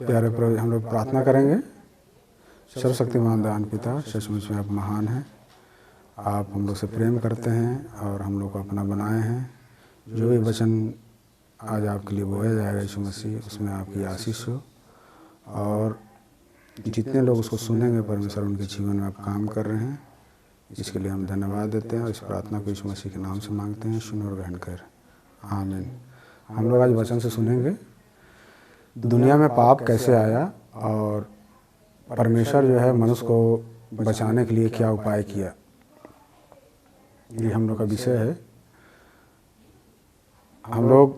प्यारे प्रभु, हम लोग प्रार्थना करेंगे। सर्वशक्तिमान दान पिता, सचमुच में आप महान हैं। आप हम लोग से प्रेम करते हैं और हम लोग को अपना बनाए हैं। जो भी वचन आज आपके लिए बोया जाएगा यीशु मसीह, उसमें आपकी आशीष हो और जितने लोग उसको सुनेंगे परमेश्वर उनके जीवन में आप काम कर रहे हैं, इसके लिए हम धन्यवाद देते हैं और इस प्रार्थना को यीशु मसीह के नाम से मांगते हैं। सुन और ग्रहण कर, आमीन। हम लोग आज वचन से सुनेंगे दुनिया में पाप कैसे आया और परमेश्वर जो है मनुष्य को बचाने के लिए क्या उपाय किया। ये हम लोग का विषय है। हम लोग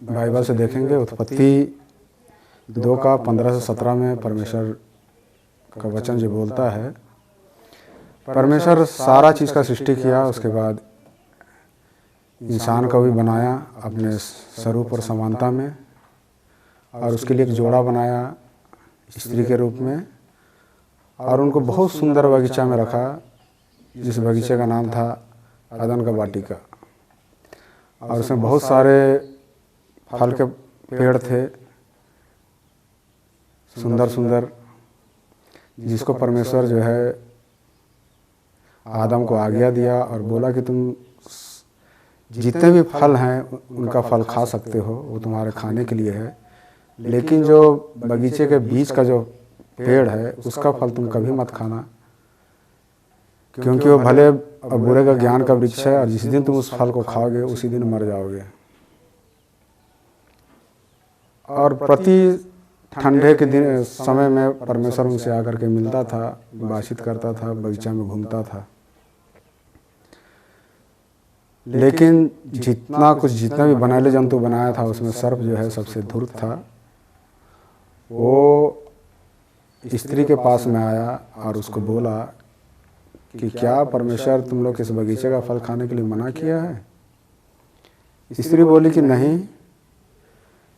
बाइबल से देखेंगे उत्पत्ति 2:15-17 में परमेश्वर का वचन जो बोलता है, परमेश्वर सारा चीज़ का सृष्टि किया, उसके बाद इंसान को भी बनाया अपने स्वरूप और समानता में और उसके लिए एक जोड़ा बनाया स्त्री के रूप में और उनको बहुत सुंदर बगीचा में रखा, जिस बगीचे का नाम था अदन का वाटिका। और उसमें बहुत सारे फल के पेड़ थे, सुंदर सुंदर, जिसको परमेश्वर जो है आदम को आज्ञा दिया और बोला कि तुम जितने भी फल हैं उनका फल खा सकते हो, वो तुम्हारे खाने के लिए है, लेकिन जो बगीचे के बीच का जो पेड़ है उसका फल तुम कभी मत खाना, क्योंकि वो भले और बुरे का ज्ञान का वृक्ष है और जिस दिन तुम उस फल को खाओगे उसी दिन मर जाओगे। और प्रति ठंडे के दिन समय में परमेश्वर उनसे आकर के मिलता था, बातचीत करता था, बगीचा में घूमता था। लेकिन जितना भी बनाले जंतु बनाया था उसमें सर्प जो है सबसे धूर्त था। वो स्त्री के पास में आया और उसको बोला कि क्या परमेश्वर तुम लोग इस बगीचे का फल खाने के लिए मना किया है? स्त्री बोली कि नहीं,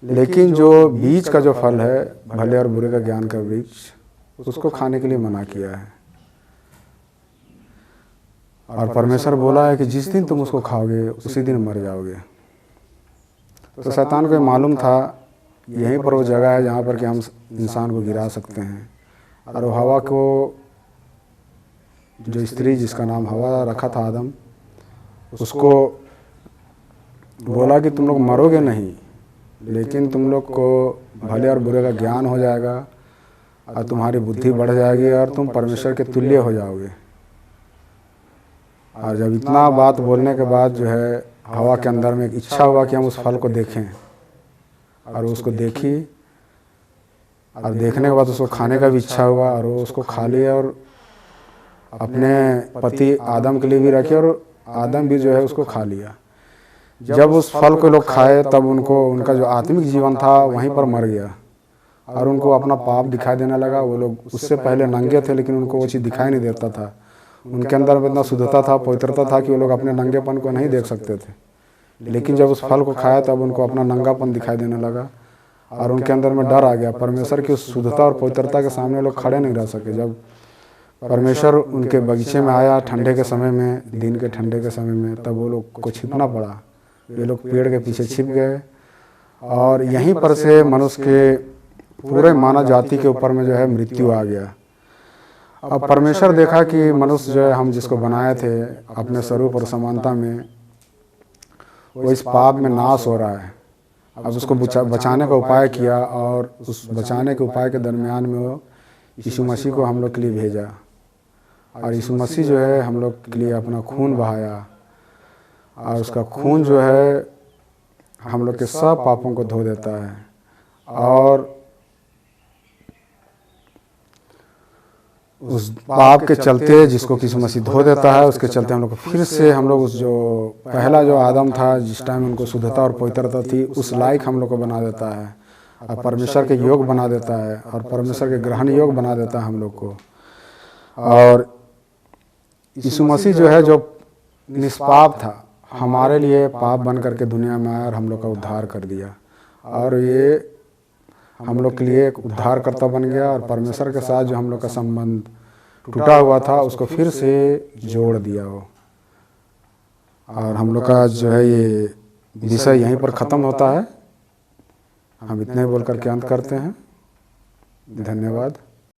लेकिन जो बीज का जो फल है भले और बुरे का ज्ञान का वृक्ष, उसको खाने के लिए मना किया है। और परमेश्वर बोला है कि जिस दिन तुम उसको खाओगे उसी दिन मर जाओगे। तो शैतान को मालूम था यहीं पर वो जगह है जहाँ पर कि हम इंसान को गिरा सकते हैं। और वो हवा को, जो स्त्री जिसका नाम हवा रखा था आदम, उसको बोला कि तुम लोग मरोगे नहीं, लेकिन तुम लोग को भले और बुरे का ज्ञान हो जाएगा और तुम्हारी बुद्धि बढ़ जाएगी और तुम परमेश्वर के तुल्य हो जाओगे। और जब इतना बात बोलने के बाद जो है हवा के अंदर में एक इच्छा हुआ कि हम उस फल को देखें, और उसको देखी और देखने के बाद उसको खाने का भी इच्छा हुआ और वो उसको खा लिया और अपने पति आदम के लिए भी रखी और आदम भी जो है उसको खा लिया। जब उस फल को लोग खाए तब उनका जो आत्मिक जीवन था वहीं पर मर गया और उनको अपना पाप दिखाई देने लगा। वो लोग उससे पहले नंगे थे लेकिन उनको वो चीज़ दिखाई नहीं देता था। उनके अंदर में इतना शुद्धता था, पवित्रता था कि वो लोग अपने नंगेपन को नहीं देख सकते थे। लेकिन जब उस फल को खाया तब उनको अपना नंगापन दिखाई देने लगा और उनके अंदर में डर आ गया। परमेश्वर की उस शुद्धता और पवित्रता के सामने लोग खड़े नहीं रह सके। जब परमेश्वर उनके बगीचे में आया ठंडे के समय में, दिन के ठंडे के समय में, तब वो लोग को छिपना पड़ा। ये लोग पेड़ के पीछे छिप गए और यहीं पर से मनुष्य के पूरे मानव जाति के ऊपर में जो है मृत्यु आ गया। अब परमेश्वर देखा कि मनुष्य जो है हम जिसको बनाए थे अपने स्वरूप और समानता में, वो इस पाप में नाश हो रहा है। अब उसको बचाने का उपाय किया और उस बचाने के उपाय के दरमियान में वो यीशु मसीह को हम लोग के लिए भेजा। और यीशु मसीह जो है हम लोग के लिए अपना खून बहाया और उसका खून जो है हम लोग के सब पापों को धो देता है। और उस पाप के चलते जिसको यीशु मसीह धो देता है, उसके चलते हम लोग को फिर से हम लोग उस जो पहला जो आदम था जिस टाइम उनको शुद्धता और पवित्रता थी उस लायक हम लोग को बना देता है और परमेश्वर के योग बना देता है और परमेश्वर के ग्रहण योग बना देता है हम लोग को। और यीशु मसीह जो है जो निष्पाप था हमारे लिए पाप बन करके दुनिया में आया और हम लोग का उद्धार कर दिया। और ये हम लोग के लिए एक उद्धारकर्ता बन गया और परमेश्वर के साथ जो हम लोग का संबंध टूटा हुआ था उसको फिर से जोड़ दिया वो। और हम लोग का जो है ये विषय यहीं पर ख़त्म होता है। हम इतने ही बोल करके अंत करते हैं। धन्यवाद।